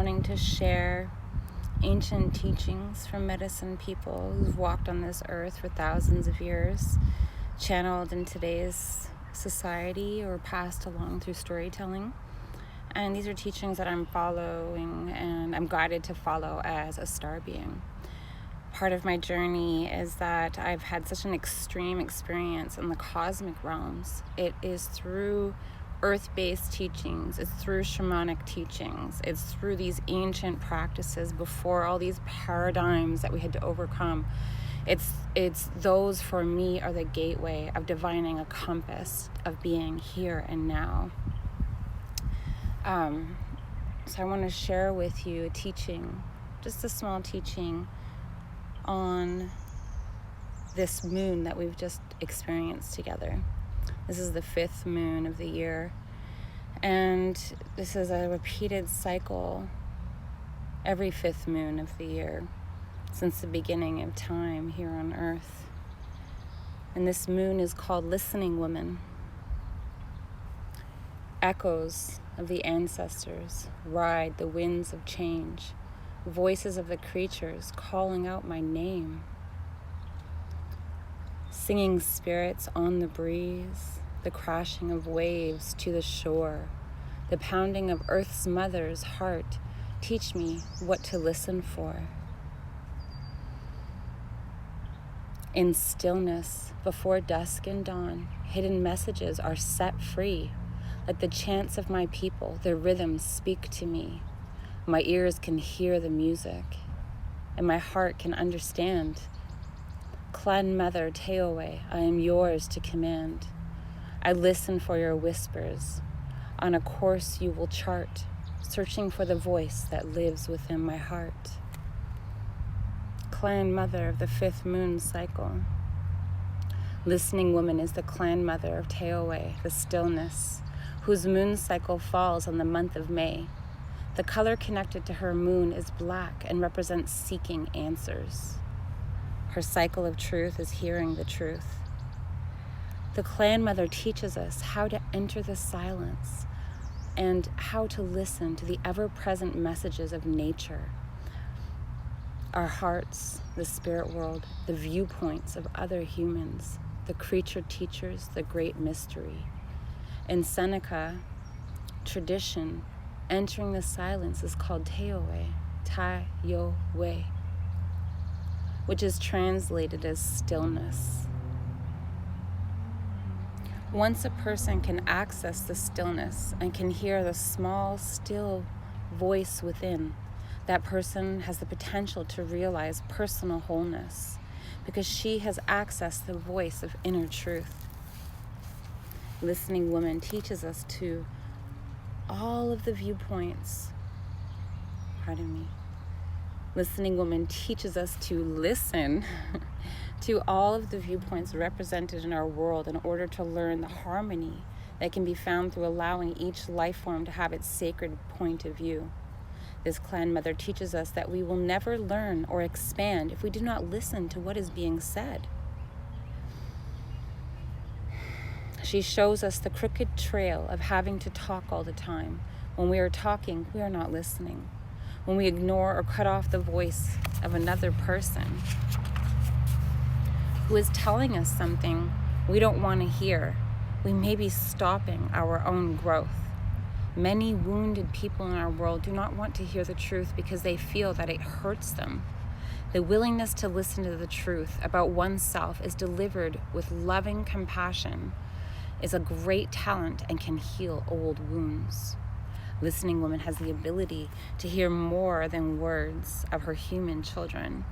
morning to share ancient teachings from medicine people who've walked on this earth for thousands of years, channeled in today's society or passed along through storytelling. And these are teachings that I'm following and I'm guided to follow as a star being. Part of my journey is that I've had such an extreme experience in the cosmic realms. It is through earth-based teachings, it's through shamanic teachings, it's through these ancient practices before all these paradigms that we had to overcome. It's those, for me, are the gateway of divining a compass of being here and now. So I want to share with you a teaching, just a small teaching on this moon that we've just experienced together. This is the 5th moon of the year, and this is a repeated cycle every 5th moon of the year since the beginning of time here on Earth. And this moon is called Listening Woman. Echoes of the ancestors ride the winds of change, voices of the creatures calling out my name. Singing spirits on the breeze, the crashing of waves to the shore, the pounding of Earth's mother's heart teach me what to listen for. In stillness, before dusk and dawn, hidden messages are set free. Like the chants of my people, their rhythms speak to me. My ears can hear the music, and my heart can understand. Clan Mother Teowe, I am yours to command. I listen for your whispers. On a course you will chart, searching for the voice that lives within my heart. Clan Mother of the 5th moon cycle. Listening Woman is the Clan Mother of Teowe, the stillness, whose moon cycle falls on the month of May. The color connected to her moon is black and represents seeking answers. Her cycle of truth is hearing the truth. The Clan Mother teaches us how to enter the silence and how to listen to the ever-present messages of nature, our hearts, the spirit world, the viewpoints of other humans, the creature teachers, the great mystery. In Seneca tradition, entering the silence is called Teowe, Ta-yo-we, which is translated as stillness. Once a person can access the stillness and can hear the small, still voice within, that person has the potential to realize personal wholeness because she has accessed the voice of inner truth. Listening Woman teaches us to all of the viewpoints. Listening Woman teaches us to listen to all of the viewpoints represented in our world in order to learn the harmony that can be found through allowing each life form to have its sacred point of view. This Clan Mother teaches us that we will never learn or expand if we do not listen to what is being said. She shows us the crooked trail of having to talk all the time. When we are talking, we are not listening. When we ignore or cut off the voice of another person who is telling us something we don't want to hear, we may be stopping our own growth. Many wounded people in our world do not want to hear the truth because they feel that it hurts them. The willingness to listen to the truth about oneself is delivered with loving compassion, is a great talent and can heal old wounds. Listening Woman has the ability to hear more than words of her human children.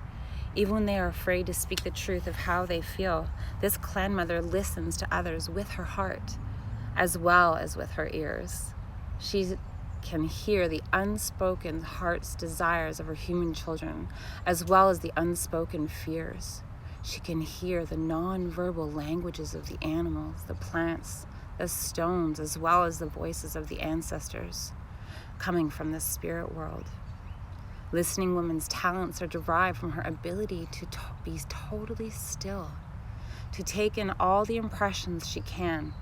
Even when they are afraid to speak the truth of how they feel, this Clan Mother listens to others with her heart as well as with her ears. She can hear the unspoken heart's desires of her human children as well as the unspoken fears. She can hear the non-verbal languages of the animals, the plants, the stones, as well as the voices of the ancestors coming from the spirit world. Listening Woman's talents are derived from her ability to be totally still, to take in all the impressions she can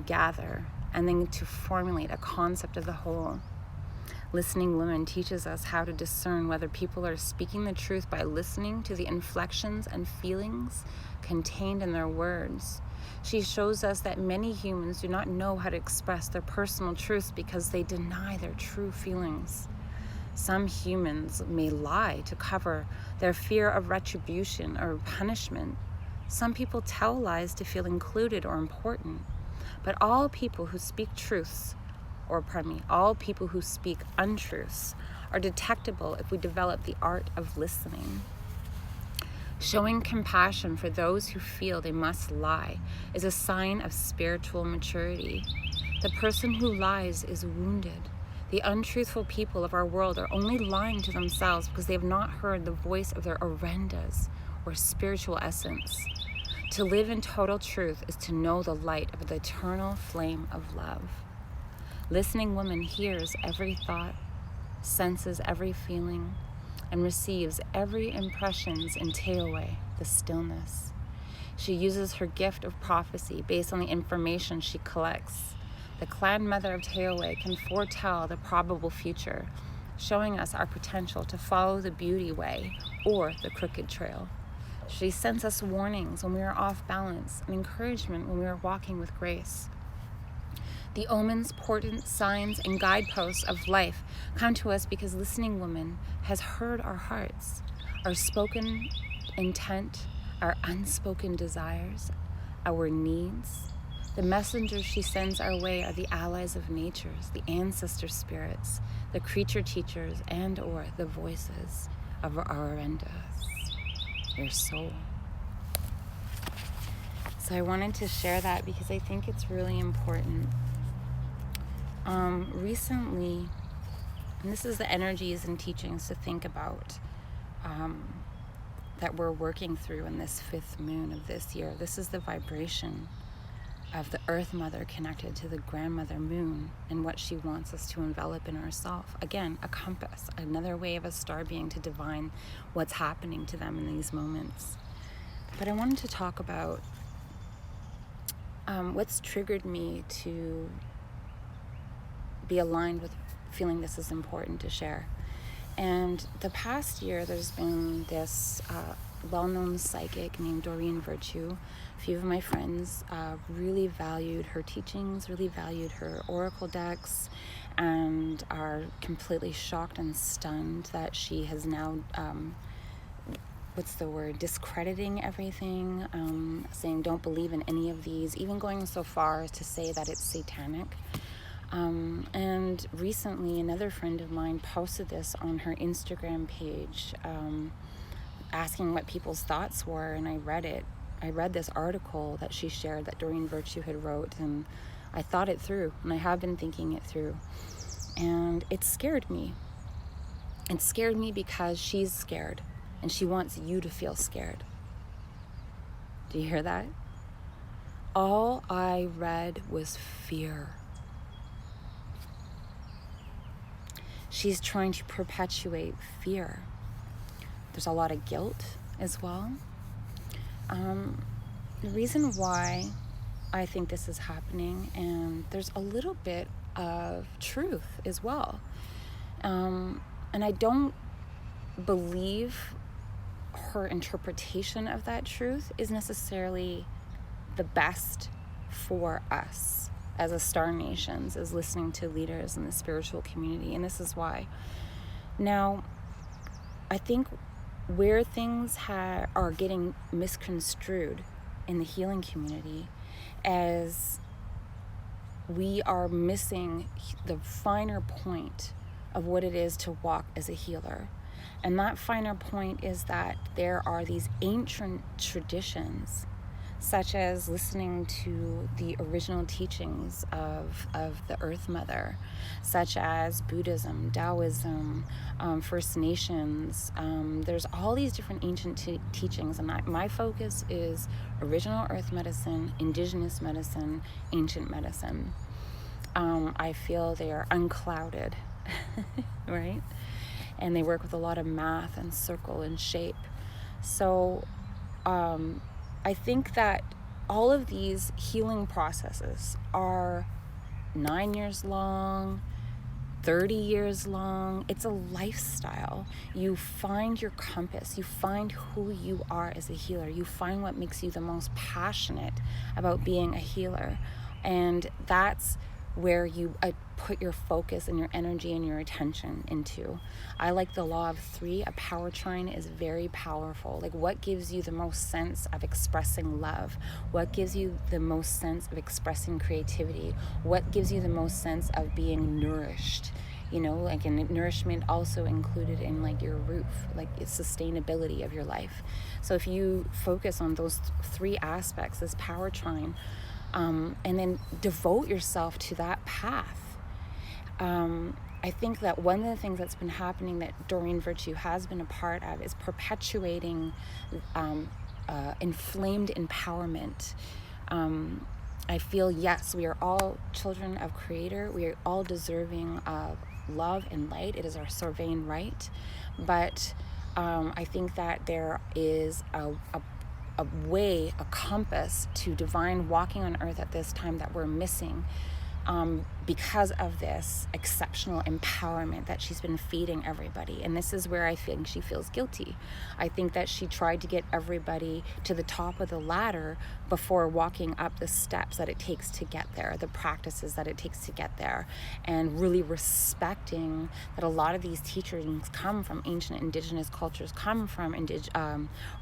gather, and then to formulate a concept of the whole. Listening Woman teaches us how to discern whether people are speaking the truth by listening to the inflections and feelings contained in their words. She shows us that many humans do not know how to express their personal truths because they deny their true feelings. Some humans may lie to cover their fear of retribution or punishment. Some people tell lies to feel included or important. But all people who speak truths, all people who speak untruths are detectable if we develop the art of listening. Showing compassion for those who feel they must lie is a sign of spiritual maturity. The person who lies is wounded. The untruthful people of our world are only lying to themselves because they have not heard the voice of their orendas or spiritual essence. To live in total truth is to know the light of the eternal flame of love. Listening Woman hears every thought, senses every feeling, and receives every impressions in Teowe, the stillness. She uses her gift of prophecy based on the information she collects. The clan mother of Teowe can foretell the probable future, showing us our potential to follow the beauty way or the crooked trail. She sends us warnings when we are off balance and encouragement when we are walking with grace. The omens, portents, signs, and guideposts of life come to us because Listening Woman has heard our hearts, our spoken intent, our unspoken desires, our needs. The messengers she sends our way are the allies of natures, the ancestor spirits, the creature teachers, and or the voices of our orendas, your soul. So I wanted to share that because I think it's really important. Recently, and this is the energies and teachings to think about that we're working through in this 5th moon of this year. This is the vibration of the Earth Mother connected to the Grandmother Moon and what she wants us to envelop in ourselves. Again, a compass, another way of a star being to divine what's happening to them in these moments. But I wanted to talk about what's triggered me to be aligned with feeling this is important to share. And the past year, there's been this well-known psychic named Doreen Virtue. A few of my friends really valued her teachings, really valued her oracle decks, and are completely shocked and stunned that she has now, discrediting everything, saying don't believe in any of these, even going so far as to say that it's satanic. And recently another friend of mine posted this on her Instagram page, asking what people's thoughts were, and I read it. I read this article that she shared that Doreen Virtue had wrote, and I thought it through, and I have been thinking it through. And it scared me. It scared me because she's scared, and she wants you to feel scared. Do you hear that? All I read was fear. She's trying to perpetuate fear. There's a lot of guilt as well. The reason why I think this is happening, and there's a little bit of truth as well. And I don't believe her interpretation of that truth is necessarily the best for us as a star nations, as listening to leaders in the spiritual community, and this is why. Now, I think where things are getting misconstrued in the healing community as we are missing the finer point of what it is to walk as a healer. And that finer point is that there are these ancient traditions, such as listening to the original teachings of the Earth Mother, such as Buddhism, Taoism, First Nations. There's all these different ancient teachings, and my focus is original Earth medicine, indigenous medicine, ancient medicine. I feel they are unclouded, right? And they work with a lot of math and circle and shape. So I think that all of these healing processes are 9 years long, 30 years long. It's a lifestyle. You find your compass. You find who you are as a healer. You find what makes you the most passionate about being a healer. And that's where you put your focus and your energy and your attention into. I like the law of 3. A power trine is very powerful. Like, what gives you the most sense of expressing love? What gives you the most sense of expressing creativity? What gives you the most sense of being nourished? You know, like, and nourishment also included in like your roof, like it's sustainability of your life. So if you focus on those 3 aspects, this power trine, and then devote yourself to that path. I think that one of the things that's been happening that Doreen Virtue has been a part of is perpetuating inflamed empowerment. I feel, yes, we are all children of Creator. We are all deserving of love and light. It is our sovereign right. But I think that there is a way, a compass to divine walking on earth at this time that we're missing, because of this exceptional empowerment that she's been feeding everybody. And this is where I think she feels guilty. I think that she tried to get everybody to the top of the ladder before walking up the steps that it takes to get there, the practices that it takes to get there, and really respecting that a lot of these teachings come from ancient indigenous cultures, come from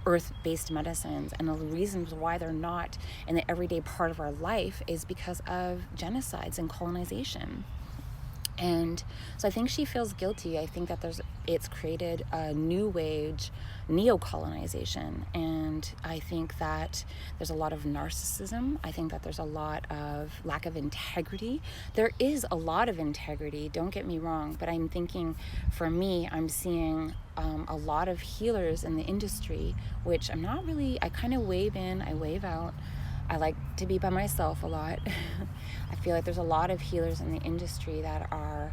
earth-based medicines, and the reasons why they're not in the everyday part of our life is because of genocides and colonization. And so I think she feels guilty. I think that it's created a new age neo-colonization, and I think that there's a lot of narcissism. I think that there's a lot of lack of integrity. There is a lot of integrity, don't get me wrong, but I'm thinking, for me, I'm seeing a lot of healers in the industry, which I'm not really, I kind of wave in, I wave out. I like to be by myself a lot. I feel like there's a lot of healers in the industry that are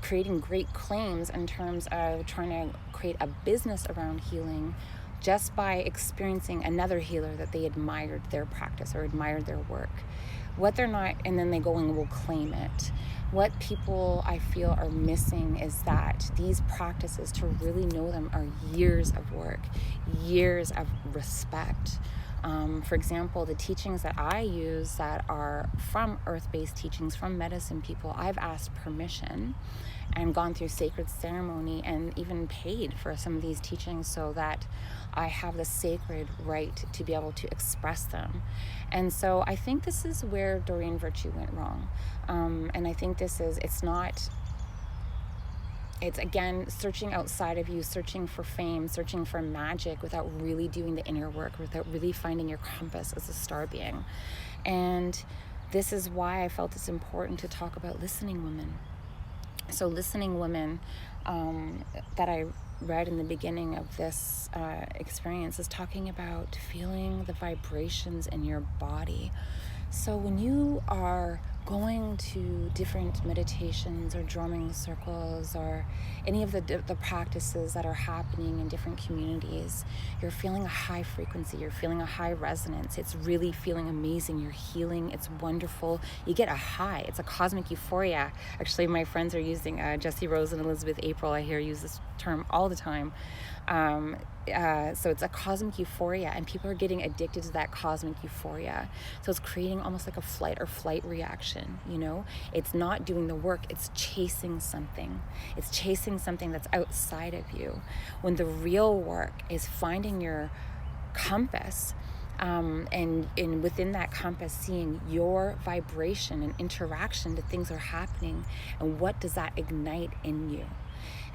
creating great claims in terms of trying to create a business around healing just by experiencing another healer that they admired their practice or admired their work. What they're not, and then they go and will claim it. What people, I feel, are missing is that these practices, to really know them, are years of work, years of respect. For example, the teachings that I use that are from earth-based teachings, from medicine people, I've asked permission and gone through sacred ceremony and even paid for some of these teachings so that I have the sacred right to be able to express them. And so I think this is where Doreen Virtue went wrong. And I think it's again searching outside of you, searching for fame, searching for magic without really doing the inner work, without really finding your compass as a star being. And this is why I felt it's important to talk about listening women. So listening women, that I read in the beginning of this experience, is talking about feeling the vibrations in your body. So when you are going to different meditations or drumming circles or any of the practices that are happening in different communities, you're feeling a high frequency, you're feeling a high resonance. It's really feeling amazing. You're healing. It's wonderful. You get a high. It's a cosmic euphoria. Actually, my friends are using Jessie Rose and Elizabeth April, I hear, use this term all the time. So it's a cosmic euphoria, and people are getting addicted to that cosmic euphoria. So it's creating almost like a flight or flight reaction, you know? It's not doing the work, it's chasing something. It's chasing something that's outside of you. When the real work is finding your compass, and within that compass, seeing your vibration and interaction to things that are happening, and what does that ignite in you.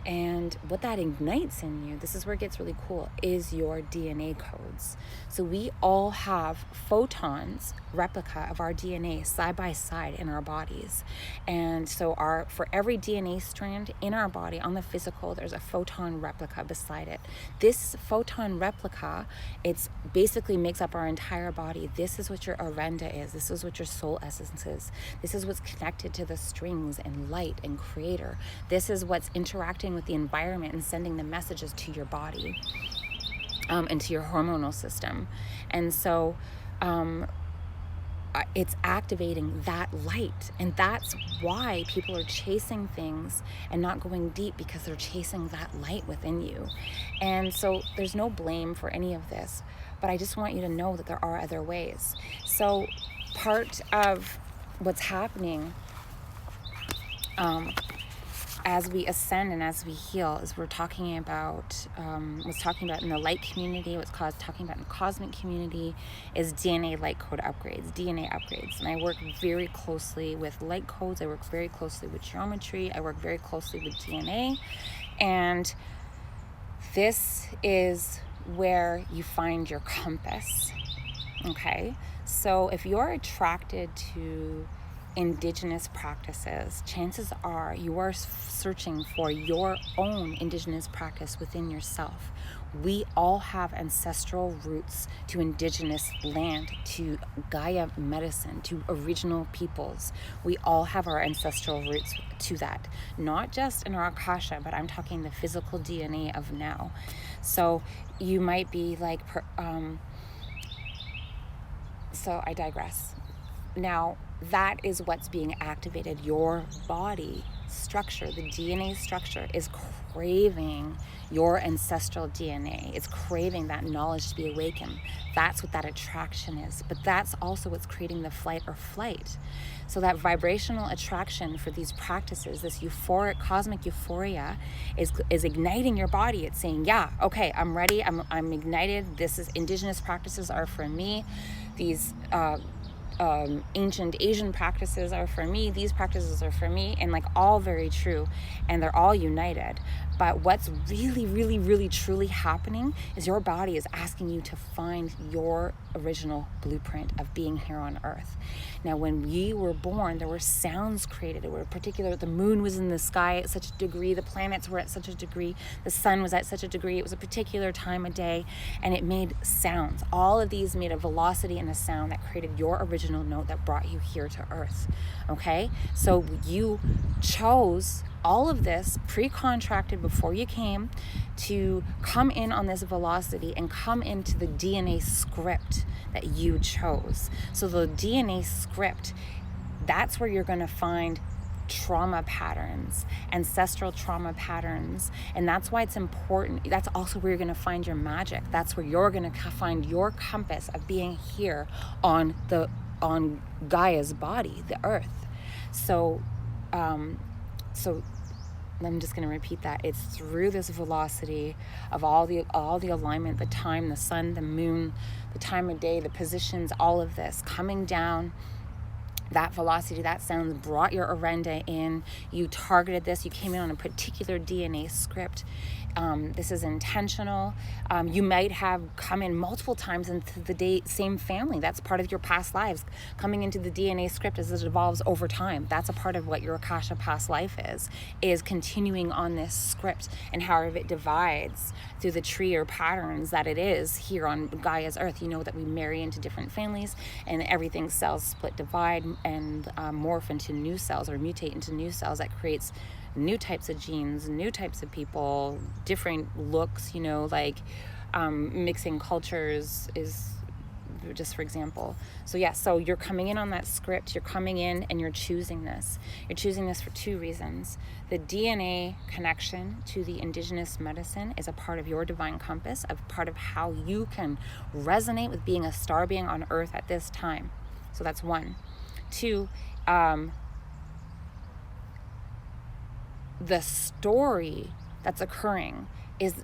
And what that ignites in you, this is where it gets really cool, is your DNA codes. So we all have photons, replica of our DNA, side by side in our bodies. And so for every DNA strand in our body, on the physical, there's a photon replica beside it. This photon replica, it's basically makes up our entire body. This is what your arenda is. This is what your soul essence is. This is what's connected to the strings and light and creator. This is what's interacting with the environment and sending the messages to your body, and to your hormonal system. And so it's activating that light. And that's why people are chasing things and not going deep, because they're chasing that light within you. And so there's no blame for any of this, but I just want you to know that there are other ways. So part of what's happening as we ascend and as we heal is we're talking about, what's talking about in the light community, what's talking about in the cosmic community is DNA light code upgrades, DNA upgrades. And I work very closely with light codes. I work very closely with geometry. I work very closely with DNA. And this is where you find your compass. Okay? So if you're attracted to indigenous practices, chances are you are searching for your own indigenous practice within yourself. We all have ancestral roots to indigenous land, to Gaia medicine, to original peoples. We all have our ancestral roots to that, not just in our Akasha, but I'm talking the physical DNA of now. So you might be like, so I digress. Now, that is what's being activated. Your body structure, the DNA structure, is craving your ancestral DNA. It's craving that knowledge to be awakened. That's what that attraction is. But that's also what's creating the flight or flight. So that vibrational attraction for these practices, this euphoric, cosmic euphoria, is igniting your body. It's saying, yeah, okay, I'm ready. I'm ignited. This is indigenous practices are for me. These ancient Asian practices are for me, these practices are for me, and like all very true, and they're all united. But what's really, really, really, truly happening is your body is asking you to find your original blueprint of being here on Earth. Now, when we were born, there were sounds created. There were the moon was in the sky at such a degree, the planets were at such a degree, the sun was at such a degree, it was a particular time of day, and it made sounds. All of these made a velocity and a sound that created your original note that brought you here to Earth. Okay? So you chose all of this pre-contracted before you came to come in on this velocity and come into the DNA script that you chose. So the DNA script, that's where you're going to find trauma patterns, ancestral trauma patterns, and that's why it's important. That's also where you're going to find your magic. That's where you're going to find your compass of being here on Gaia's body, the Earth. So I'm just going to repeat that. It's through this velocity of all the alignment, the time, the sun, the moon, the time of day, the positions, all of this coming down. That velocity, that sound brought your Orenda in. You targeted this. You came in on a particular DNA script. This is intentional. You might have come in multiple times into the same family. That's part of your past lives. Coming into the DNA script as it evolves over time. That's a part of what your Akasha past life is continuing on this script, and however it divides through the tree or patterns that it is here on Gaia's Earth. You know that we marry into different families, and everything cells split, divide, and morph into new cells or mutate into new cells that creates new types of genes, new types of people, different looks, mixing cultures is just for example. So yeah, so you're coming in on that script, you're coming in and you're choosing this. You're choosing this for two reasons. The DNA connection to the indigenous medicine is a part of your divine compass, a part of how you can resonate with being a star being on Earth at this time. So that's one. Two, the story that's occurring is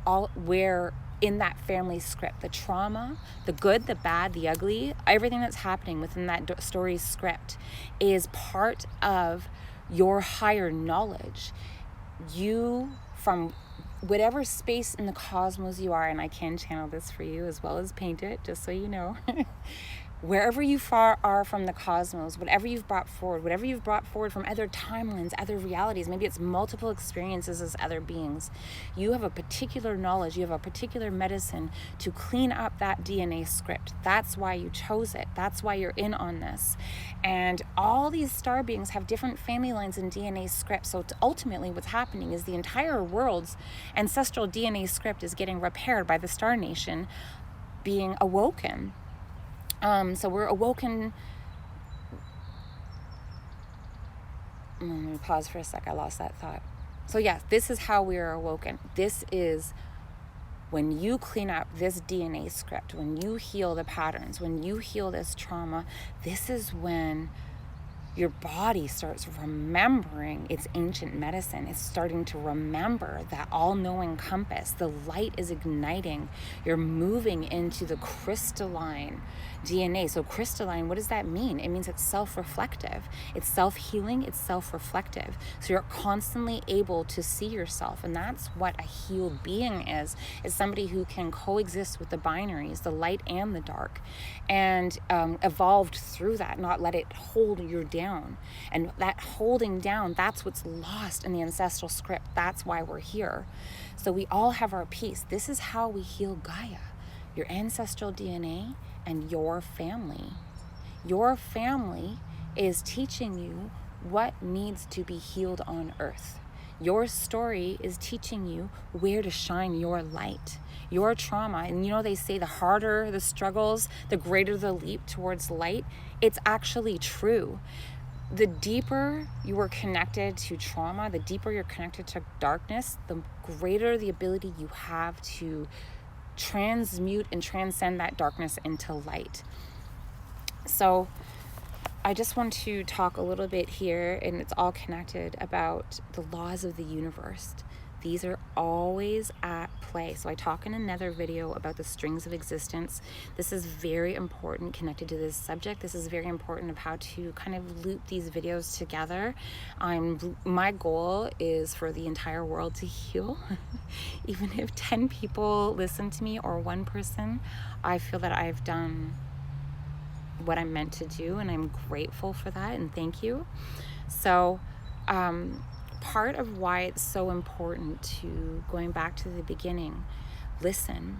all where in that family script, the trauma, the good, the bad, the ugly, everything that's happening within that story script is part of your higher knowledge. You, from whatever space in the cosmos you are, and I can channel this for you as well as paint it, just so you know, wherever you are from the cosmos, whatever you've brought forward from other timelines, other realities, maybe it's multiple experiences as other beings, you have a particular knowledge, you have a particular medicine to clean up that DNA script. That's why you chose it. That's why you're in on this. And all these star beings have different family lines and DNA scripts. So ultimately what's happening is the entire world's ancestral DNA script is getting repaired by the Star Nation being awoken. So we're awoken Let me pause for a sec. I lost that thought. So yes, this is how we are awoken. This is when you clean up this DNA script, when you heal the patterns, when you heal this trauma, this is when your body starts remembering its ancient medicine. It's starting to remember that all-knowing compass. The light is igniting. You're moving into the crystalline DNA. So crystalline, what does that mean? It means it's self-reflective. It's self-healing. It's self-reflective. So you're constantly able to see yourself. And that's what a healed being is somebody who can coexist with the binaries, the light and the dark, and evolved through that, not let it hold you down. And that holding down, that's what's lost in the ancestral script. That's why we're here. So we all have our piece. This is how we heal Gaia, your ancestral DNA and your family. Your family is teaching you what needs to be healed on earth. Your story is teaching you where to shine your light. Your trauma, and you know they say the harder the struggles, the greater the leap towards light. It's actually true. The deeper you are connected to trauma, the deeper you're connected to darkness, the greater the ability you have to transmute and transcend that darkness into light. So I just want to talk a little bit here, and it's all connected, about the laws of the universe. These are always at play. So I talk in another video about the strings of existence. This is very important connected to this subject. This is very important of how to kind of loop these videos together. My goal is for the entire world to heal. Even if 10 people listen to me or one person, I feel that I've done what I'm meant to do, and I'm grateful for that, and thank you. So part of why it's so important to, going back to the beginning, listen.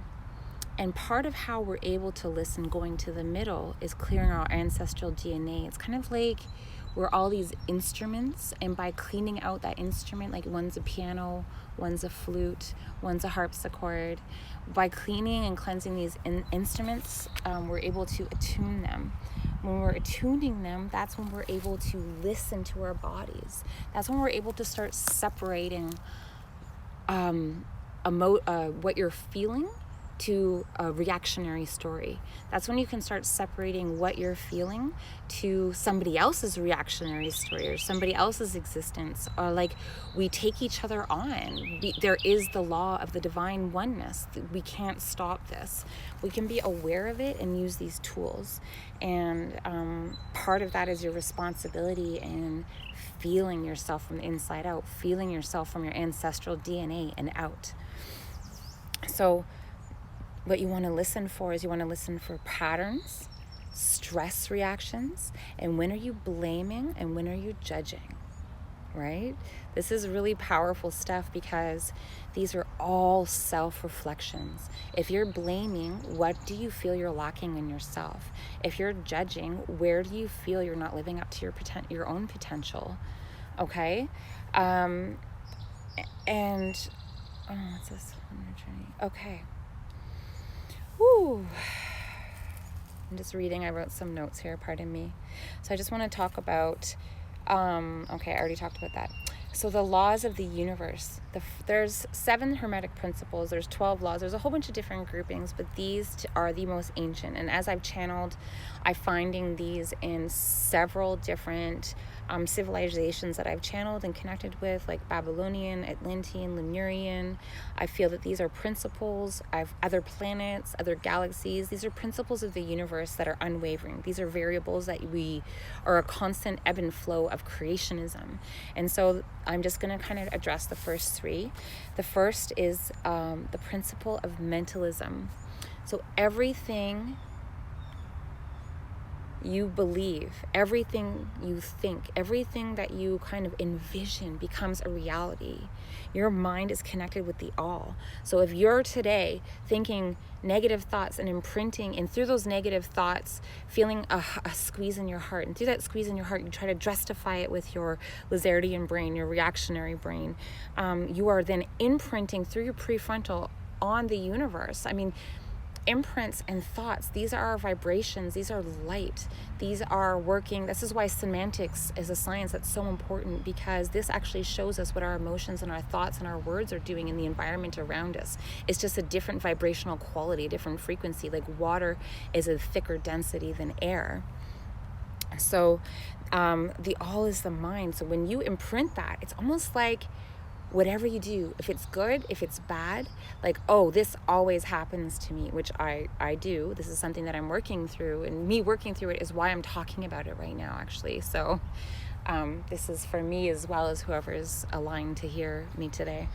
And part of how we're able to listen going to the middle is clearing our ancestral DNA. It's kind of like we're all these instruments, and by cleaning out that instrument, like one's a piano, one's a flute, one's a harpsichord, by cleaning and cleansing these instruments, we're able to attune them. When we're attuning them, that's when we're able to listen to our bodies. That's when we're able to start separating what you're feeling to a reactionary story. That's when you can start separating what you're feeling to somebody else's reactionary story or somebody else's existence. Or like, we take each other on. There is the law of the divine oneness. We can't stop this. We can be aware of it and use these tools. And part of that is your responsibility in feeling yourself from the inside out, feeling yourself from your ancestral DNA and out. So what you want to listen for is you want to listen for patterns, stress reactions, and when are you blaming and when are you judging, right? This is really powerful stuff because these are all self-reflections. If you're blaming, what do you feel you're lacking in yourself? If you're judging, where do you feel you're not living up to your own potential? Okay? What's this? Okay. Woo. I'm just reading. I wrote some notes here, pardon me. So I just want to talk about, I already talked about that. So the laws of the universe, there's 7 hermetic principles, there's 12 laws, there's a whole bunch of different groupings, but these are the most ancient. And as I've channeled, I'm finding these in several different civilizations that I've channeled and connected with, like Babylonian, Atlantean, Lemurian. I feel that these are principles of other planets, other galaxies. These are principles of the universe that are unwavering. These are variables that we are a constant ebb and flow of creationism. And so I'm just going to kind of address the first 3. The first is the principle of mentalism. So everything you believe, everything you think, everything that you kind of envision becomes a reality. Your mind is connected with the all. So if you're today thinking negative thoughts and imprinting, and through those negative thoughts feeling a squeeze in your heart, and through that squeeze in your heart you try to justify it with your Lizardian brain, your reactionary brain, you are then imprinting through your prefrontal on the universe. I mean, imprints and thoughts, these are our vibrations, these are light, these are working. This is why semantics is a science that's so important, because this actually shows us what our emotions and our thoughts and our words are doing in the environment around us. It's just a different vibrational quality, a different frequency. Like water is a thicker density than air. So the all is the mind. So when you imprint that, it's almost like whatever you do, if it's good, if it's bad, like, oh, this always happens to me, which I do. This is something that I'm working through, and me working through it is why I'm talking about it right now, actually. So this is for me as well as whoever's aligned to hear me today.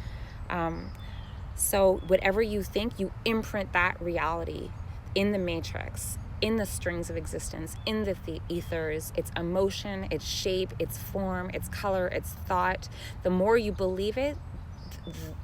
So whatever you think, you imprint that reality in the matrix, in the strings of existence, in the ethers. It's emotion, it's shape, it's form, it's color, it's thought. The more you believe it,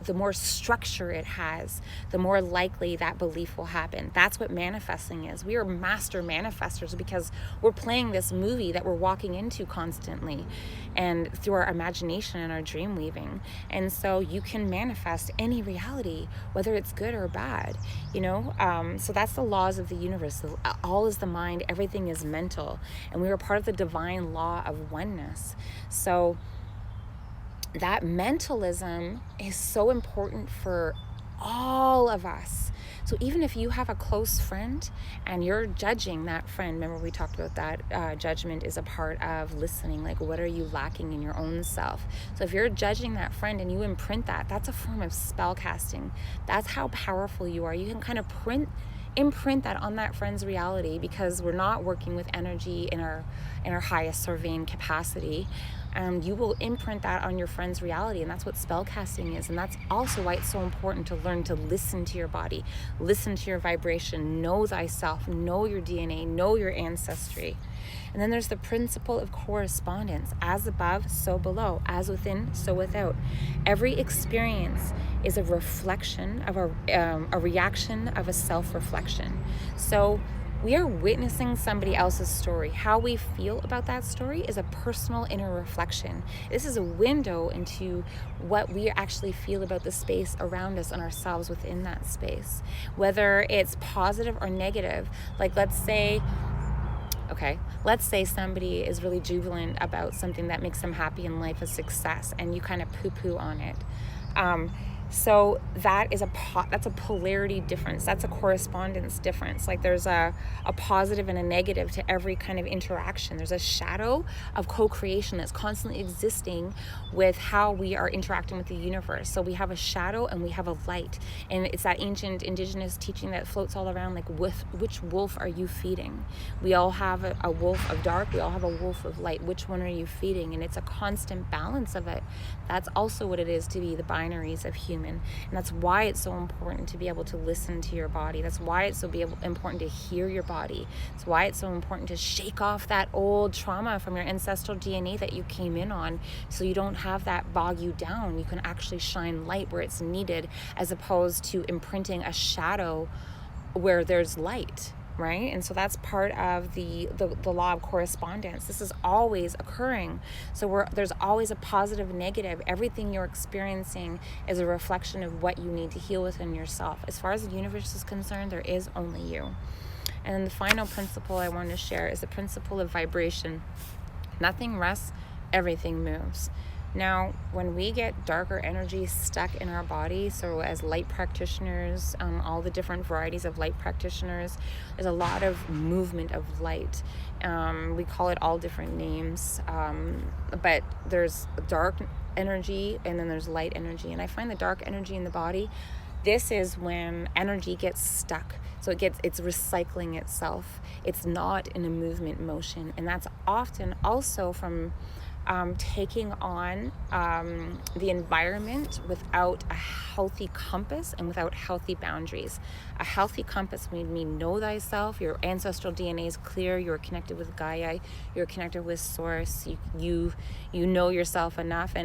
the more structure it has, the more likely that belief will happen. That's what manifesting is. We are master manifestors because we're playing this movie that we're walking into constantly, and through our imagination and our dream weaving. And so you can manifest any reality, whether it's good or bad, so that's the laws of the universe. All is the mind, everything is mental, and we are part of the divine law of oneness. So that mentalism is so important for all of us. So even if you have a close friend and you're judging that friend, remember we talked about that, judgment is a part of listening. Like, what are you lacking in your own self? So if you're judging that friend and you imprint that, that's a form of spell casting. That's how powerful you are. You can kind of imprint that on that friend's reality, because we're not working with energy in our highest surveying capacity. You will imprint that on your friend's reality, and that's what spellcasting is. And that's also why it's so important to learn to listen to your body, listen to your vibration, know thyself, know your DNA, know your ancestry. And then there's the principle of correspondence. As above, so below. As within, so without. Every experience is a reflection of a reaction of a self-reflection. So we are witnessing somebody else's story. How we feel about that story is a personal inner reflection. This is a window into what we actually feel about the space around us and ourselves within that space. Whether it's positive or negative. Like, let's say somebody is really jubilant about something that makes them happy in life, a success, and you kind of poo-poo on it. So that's a polarity difference. That's a correspondence difference. Like, there's a positive and a negative to every kind of interaction. There's a shadow of co-creation that's constantly existing with how we are interacting with the universe. So we have a shadow and we have a light. And it's that ancient indigenous teaching that floats all around, like, which wolf are you feeding? We all have a wolf of dark. We all have a wolf of light. Which one are you feeding? And it's a constant balance of it. That's also what it is to be the binaries of human. And that's why it's so important to be able to listen to your body. That's why it's so important to hear your body. It's why it's so important to shake off that old trauma from your ancestral DNA that you came in on, so you don't have that bog you down. You can actually shine light where it's needed, as opposed to imprinting a shadow where there's light. Right? And so that's part of the law of correspondence. This is always occurring. So there's always a positive and negative. Everything you're experiencing is a reflection of what you need to heal within yourself. As far as the universe is concerned, there is only you. And then the final principle I want to share is the principle of vibration. Nothing rests, everything moves. Now, when we get darker energy stuck in our body, so as light practitioners, all the different varieties of light practitioners, there's a lot of movement of light. We call it all different names, but there's dark energy and then there's light energy. And I find the dark energy in the body, this is when energy gets stuck. So it's recycling itself. It's not in a movement motion. And that's often also from taking on the environment without a healthy compass and without healthy boundaries. A healthy compass would mean know thyself. Your ancestral DNA is clear. You're connected with Gaia. You're connected with Source. You know yourself enough,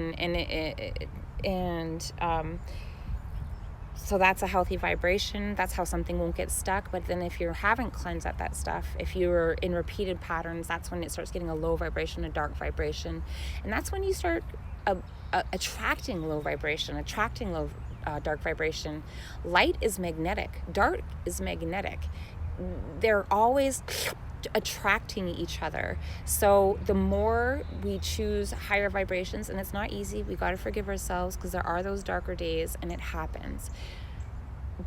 so that's a healthy vibration. That's how something won't get stuck. But then if you haven't cleansed out that stuff, if you're in repeated patterns, that's when it starts getting a low vibration, a dark vibration. And that's when you start attracting low vibration, attracting low dark vibration. Light is magnetic. Dark is magnetic. They're always attracting each other. So the more we choose higher vibrations, and it's not easy, we got to forgive ourselves because there are those darker days and it happens.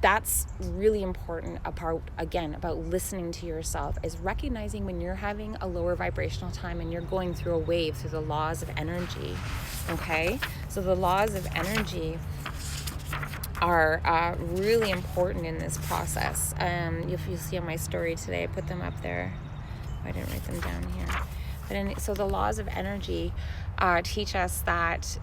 That's really important about listening to yourself, is recognizing when you're having a lower vibrational time and you're going through a wave through the laws of energy. Okay, so the laws of energy are really important in this process. If you see on my story today, I put them up there. I didn't write them down here. So the laws of energy teach us that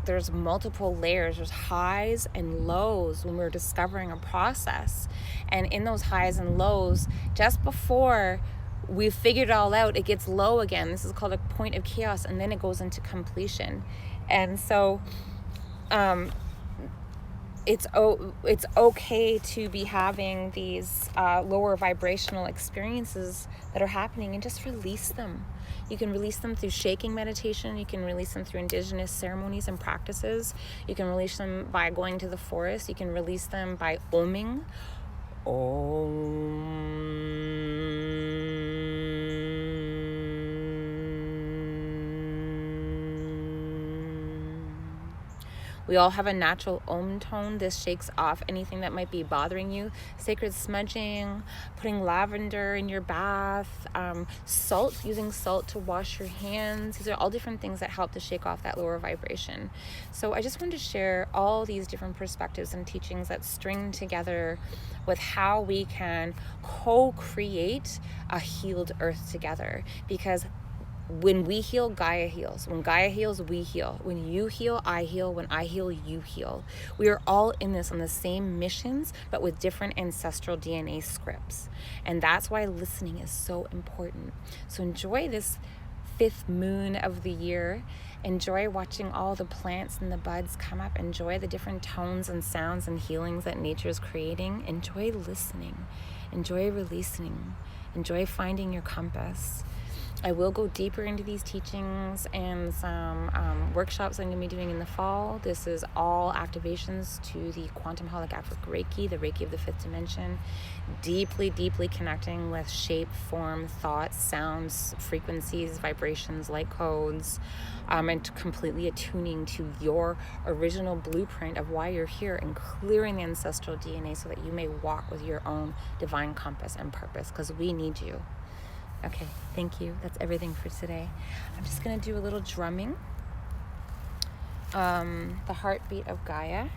there's multiple layers. There's highs and lows when we're discovering a process. And in those highs and lows, just before we've figured it all out, it gets low again. This is called a point of chaos, and then it goes into completion. And so it's okay to be having these lower vibrational experiences that are happening, and just release them. You can release them through shaking meditation. You can release them through indigenous ceremonies and practices. You can release them by going to the forest. You can release them by oming. We all have a natural Om tone. This shakes off anything that might be bothering you. Sacred smudging, putting lavender in your bath, salt, using salt to wash your hands. These are all different things that help to shake off that lower vibration. So I just wanted to share all these different perspectives and teachings that string together with how we can co-create a healed earth together. Because when we heal, Gaia heals. When Gaia heals, we heal. When you heal, I heal. When I heal, you heal. We are all in this on the same missions, but with different ancestral DNA scripts. And that's why listening is so important. So enjoy this 5th moon of the year. Enjoy watching all the plants and the buds come up. Enjoy the different tones and sounds and healings that nature is creating. Enjoy listening. Enjoy releasing. Enjoy finding your compass. I will go deeper into these teachings and some workshops I'm going to be doing in the fall. This is all activations to the quantum holographic Reiki, the Reiki of the 5th dimension. Deeply, deeply connecting with shape, form, thoughts, sounds, frequencies, vibrations, light codes, and completely attuning to your original blueprint of why you're here, and clearing the ancestral DNA so that you may walk with your own divine compass and purpose, because we need you. Okay, thank you. That's everything for today. I'm just going to do a little drumming. The heartbeat of Gaia.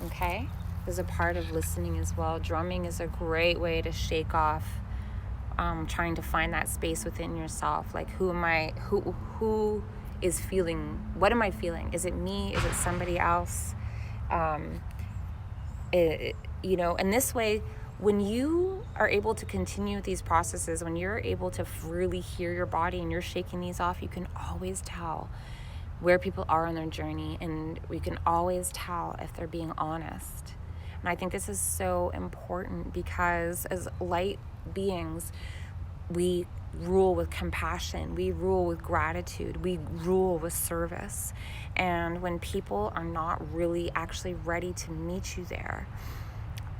Okay? Is a part of listening as well. Drumming is a great way to shake off trying to find that space within yourself. Like, who am I? Who is feeling? What am I feeling? Is it me? Is it somebody else? And this way, when you are able to continue these processes, when you're able to really hear your body and you're shaking these off, you can always tell where people are on their journey, and we can always tell if they're being honest. And I think this is so important, because as light beings, we rule with compassion, we rule with gratitude, we rule with service. And when people are not really actually ready to meet you there,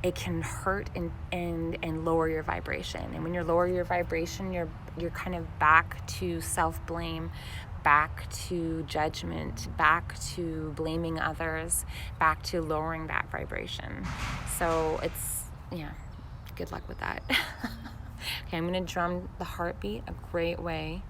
it can hurt and lower your vibration. And when you lower your vibration, you're kind of back to self-blame, back to judgment, back to blaming others, back to lowering that vibration. So good luck with that. Okay, I'm gonna drum the heartbeat a great way.